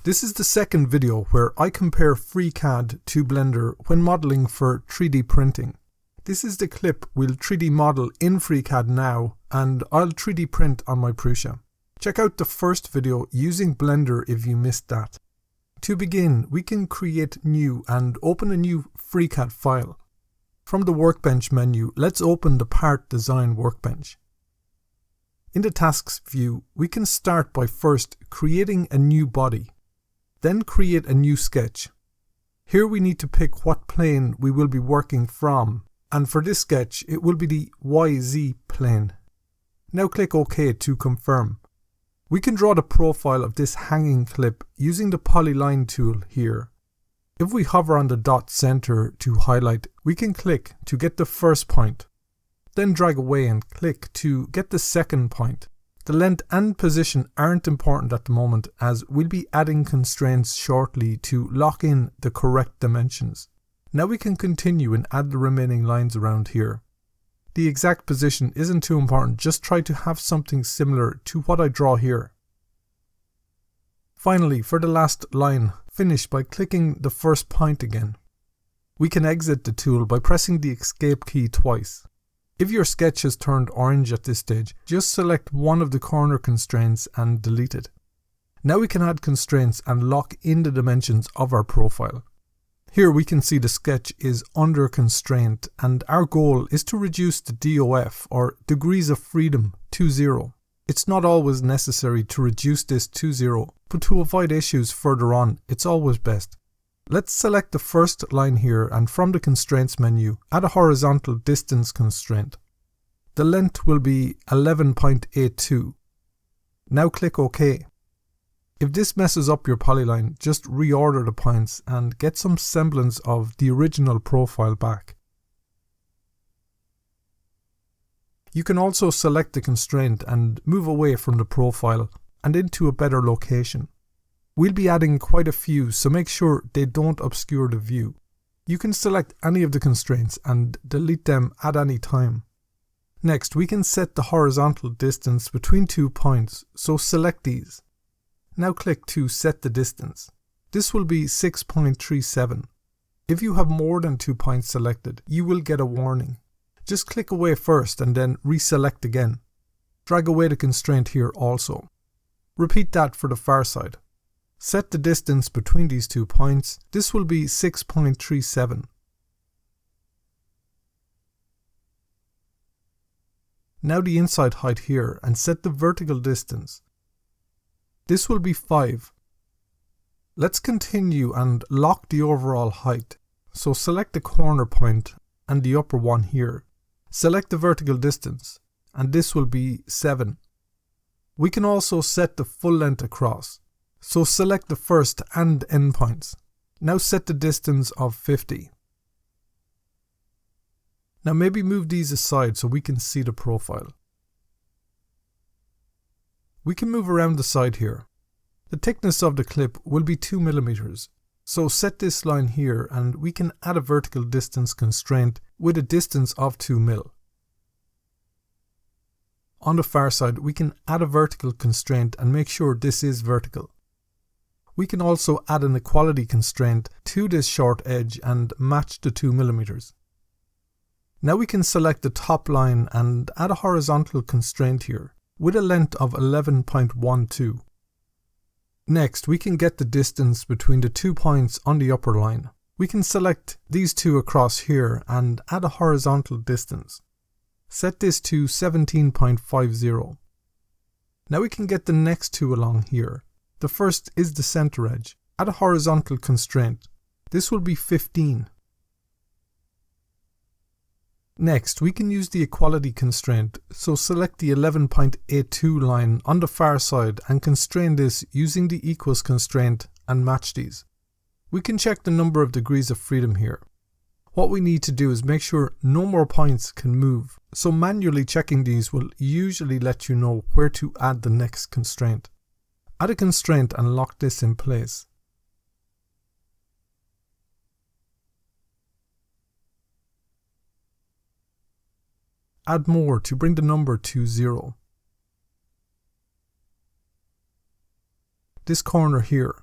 This is the second video where I compare FreeCAD to Blender when modeling for 3D printing. This is the clip we'll 3D model in FreeCAD now, and I'll 3D print on my Prusa. Check out the first video using Blender if you missed that. To begin, we can create new and open a new FreeCAD file. From the workbench menu, let's open the part design workbench. In the tasks view, we can start by first creating a new body. Then create a new sketch. Here we need to pick what plane we will be working from, and for this sketch it will be the YZ plane. Now click OK to confirm. We can draw the profile of this hanging clip using the polyline tool here. If we hover on the dot center to highlight, we can click to get the first point. Then drag away and click to get the second point. The length and position aren't important at the moment, as we'll be adding constraints shortly to lock in the correct dimensions. Now we can continue and add the remaining lines around here. The exact position isn't too important, just try to have something similar to what I draw here. Finally, for the last line, finish by clicking the first point again. We can exit the tool by pressing the escape key twice. If your sketch has turned orange at this stage, just select one of the corner constraints and delete it. Now we can add constraints and lock in the dimensions of our profile. Here we can see the sketch is under constraint, and our goal is to reduce the DOF, or degrees of freedom, to 0. It's not always necessary to reduce this to 0, but to avoid issues further on, it's always best. Let's select the first line here, and from the constraints menu, add a horizontal distance constraint. The length will be 11.82. Now click OK. If this messes up your polyline, just reorder the points and get some semblance of the original profile back. You can also select the constraint and move away from the profile and into a better location. We'll be adding quite a few, so make sure they don't obscure the view. You can select any of the constraints and delete them at any time. Next, we can set the horizontal distance between 2 points, so select these. Now click to set the distance. This will be 6.37. If you have more than 2 points selected, you will get a warning. Just click away first and then reselect again. Drag away the constraint here also. Repeat that for the far side. Set the distance between these 2 points. This will be 6.37. Now the inside height here, and set the vertical distance. This will be 5. Let's continue and lock the overall height. So select the corner point and the upper one here. Select the vertical distance, and this will be 7. We can also set the full length across. So select the first and end points. Now set the distance of 50. Now maybe move these aside so we can see the profile. We can move around the side here. The thickness of the clip will be 2 mm. So set this line here and we can add a vertical distance constraint with a distance of 2 mm. On the far side, we can add a vertical constraint and make sure this is vertical. We can also add an equality constraint to this short edge and match the 2 mm. Now we can select the top line and add a horizontal constraint here with a length of 11.12. Next, we can get the distance between the 2 points on the upper line. We can select these 2 across here and add a horizontal distance. Set this to 17.50. Now we can get the next 2 along here. The first is the center edge. Add a horizontal constraint. This will be 15. Next, we can use the equality constraint, so select the 11.82 line on the far side and constrain this using the equals constraint and match these. We can check the number of degrees of freedom here. What we need to do is make sure no more points can move, so manually checking these will usually let you know where to add the next constraint. Add a constraint and lock this in place. Add more to bring the number to 0. This corner here.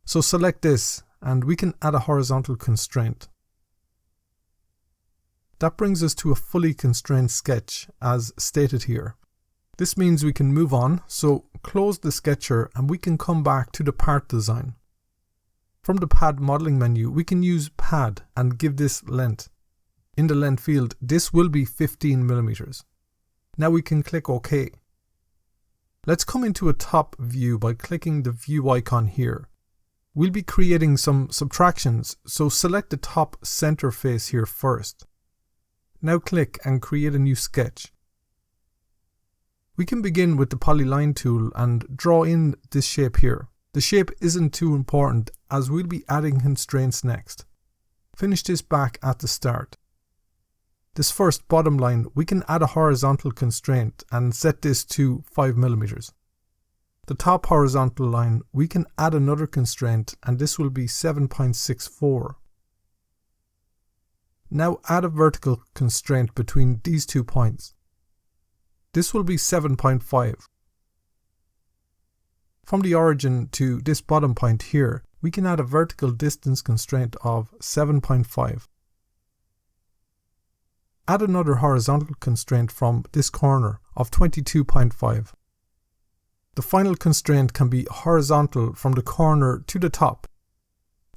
So select this and we can add a horizontal constraint. That brings us to a fully constrained sketch as stated here. This means we can move on, so close the sketcher and we can come back to the part design. From the pad modeling menu, we can use pad and give this length. In the length field, this will be 15 millimeters. Now we can click OK. Let's come into a top view by clicking the view icon here. We'll be creating some subtractions, so select the top center face here first. Now click and create a new sketch. We can begin with the polyline tool and draw in this shape here. The shape isn't too important as we'll be adding constraints next. Finish this back at the start. This first bottom line, we can add a horizontal constraint and set this to 5 millimeters. The top horizontal line, we can add another constraint and this will be 7.64. Now add a vertical constraint between these 2 points. This will be 7.5. From the origin to this bottom point here, we can add a vertical distance constraint of 7.5. Add another horizontal constraint from this corner of 22.5. The final constraint can be horizontal from the corner to the top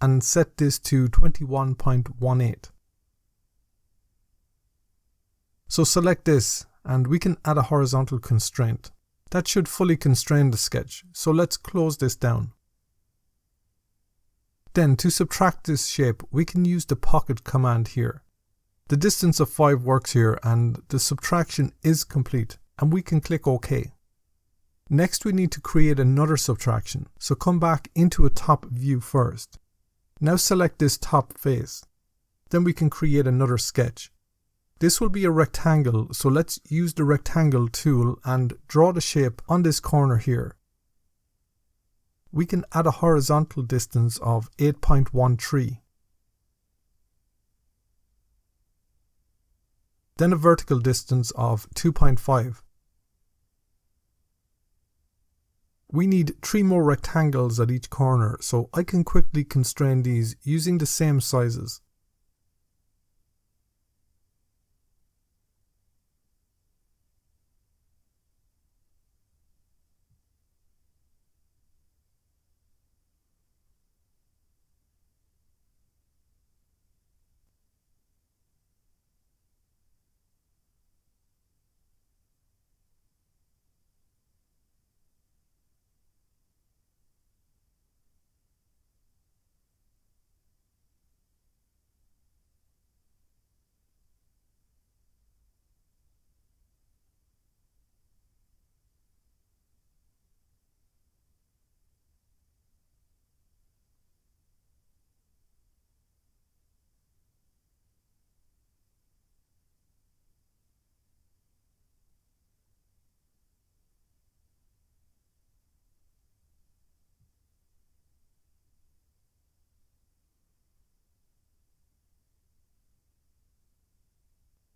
and set this to 21.18. So select this and we can add a horizontal constraint. That should fully constrain the sketch, so let's close this down. Then to subtract this shape, we can use the pocket command here. The distance of 5 works here and the subtraction is complete and we can click OK. Next we need to create another subtraction, so come back into a top view first. Now select this top face. Then we can create another sketch. This will be a rectangle, so let's use the rectangle tool and draw the shape on this corner here. We can add a horizontal distance of 8.13. Then a vertical distance of 2.5. We need 3 more rectangles at each corner, so I can quickly constrain these using the same sizes.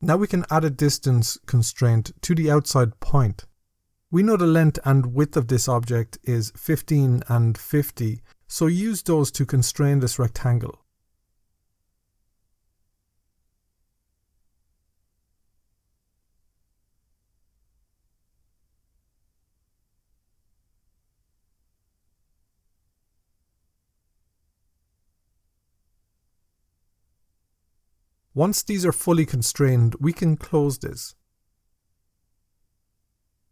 Now we can add a distance constraint to the outside point. We know the length and width of this object is 15 and 50, so use those to constrain this rectangle. Once these are fully constrained, we can close this.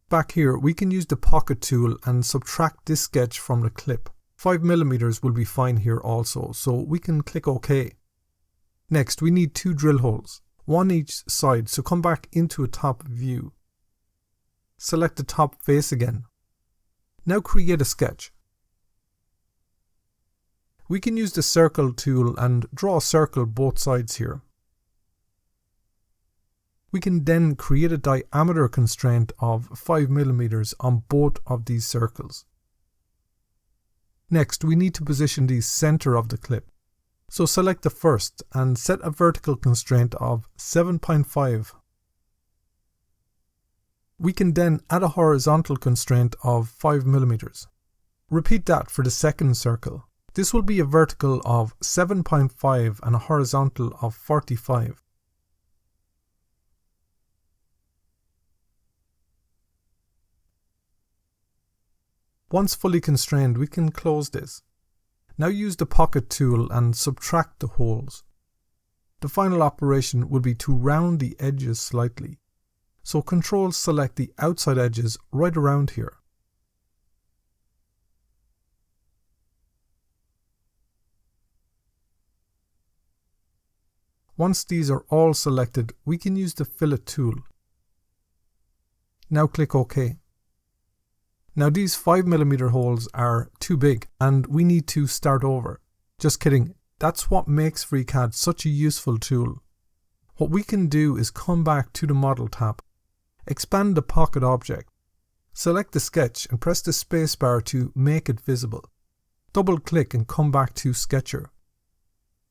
Back here, we can use the pocket tool and subtract this sketch from the clip. 5 millimeters will be fine here also, so we can click OK. Next, we need 2 drill holes, one each side, so come back into a top view. Select the top face again. Now create a sketch. We can use the circle tool and draw a circle both sides here. We can then create a diameter constraint of 5 millimeters on both of these circles. Next, we need to position the center of the clip. So select the first and set a vertical constraint of 7.5. We can then add a horizontal constraint of 5 millimeters. Repeat that for the second circle. This will be a vertical of 7.5 and a horizontal of 45. Once fully constrained, we can close this. Now use the pocket tool and subtract the holes. The final operation will be to round the edges slightly. So Control select the outside edges right around here. Once these are all selected, we can use the fillet tool. Now click OK. Now these 5mm holes are too big and we need to start over. Just kidding, that's what makes FreeCAD such a useful tool. What we can do is come back to the Model tab, expand the pocket object, select the sketch and press the spacebar to make it visible. Double click and come back to Sketcher.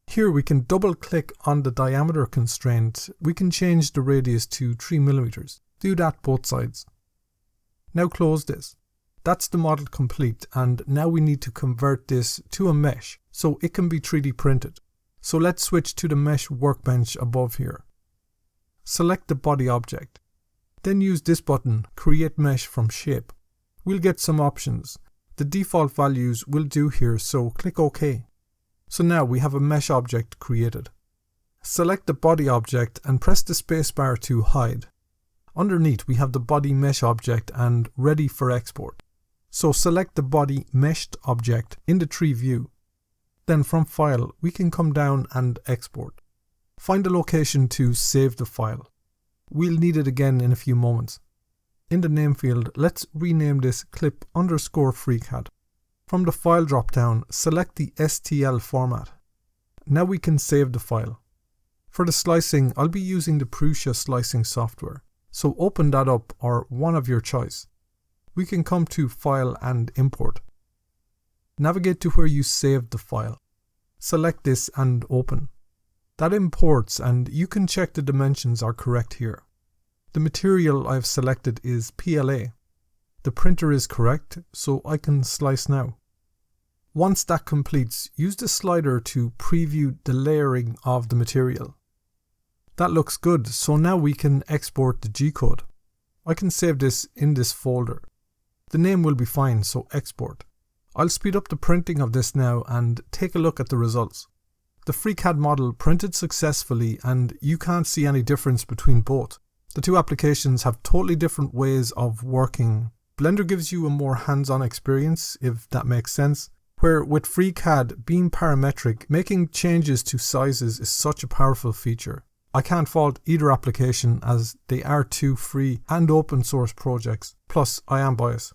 Here we can double click on the diameter constraint. We can change the radius to 3mm. Do that both sides. Now close this. That's the model complete, and now we need to convert this to a mesh so it can be 3D printed. So let's switch to the mesh workbench above here. Select the body object. Then use this button, Create Mesh from Shape. We'll get some options. The default values will do here, so click OK. So now we have a mesh object created. Select the body object and press the spacebar to hide. Underneath we have the body mesh object and ready for export. So select the body meshed object in the tree view. Then from File we can come down and export. Find a location to save the file. We'll need it again in a few moments. In the name field, let's rename this clip_FreeCAD. From the File drop-down, select the STL format. Now we can save the file. For the slicing, I'll be using the Prusa slicing software. So open that up or one of your choice. We can come to File and Import. Navigate to where you saved the file. Select this and open. That imports and you can check the dimensions are correct here. The material I've selected is PLA. The printer is correct, so I can slice now. Once that completes, use the slider to preview the layering of the material. That looks good, so now we can export the G-code. I can save this in this folder. The name will be fine, so export. I'll speed up the printing of this now and take a look at the results. The FreeCAD model printed successfully and you can't see any difference between both. The two applications have totally different ways of working. Blender gives you a more hands-on experience, if that makes sense, where with FreeCAD being parametric, making changes to sizes is such a powerful feature. I can't fault either application as they are two free and open source projects, plus I am biased.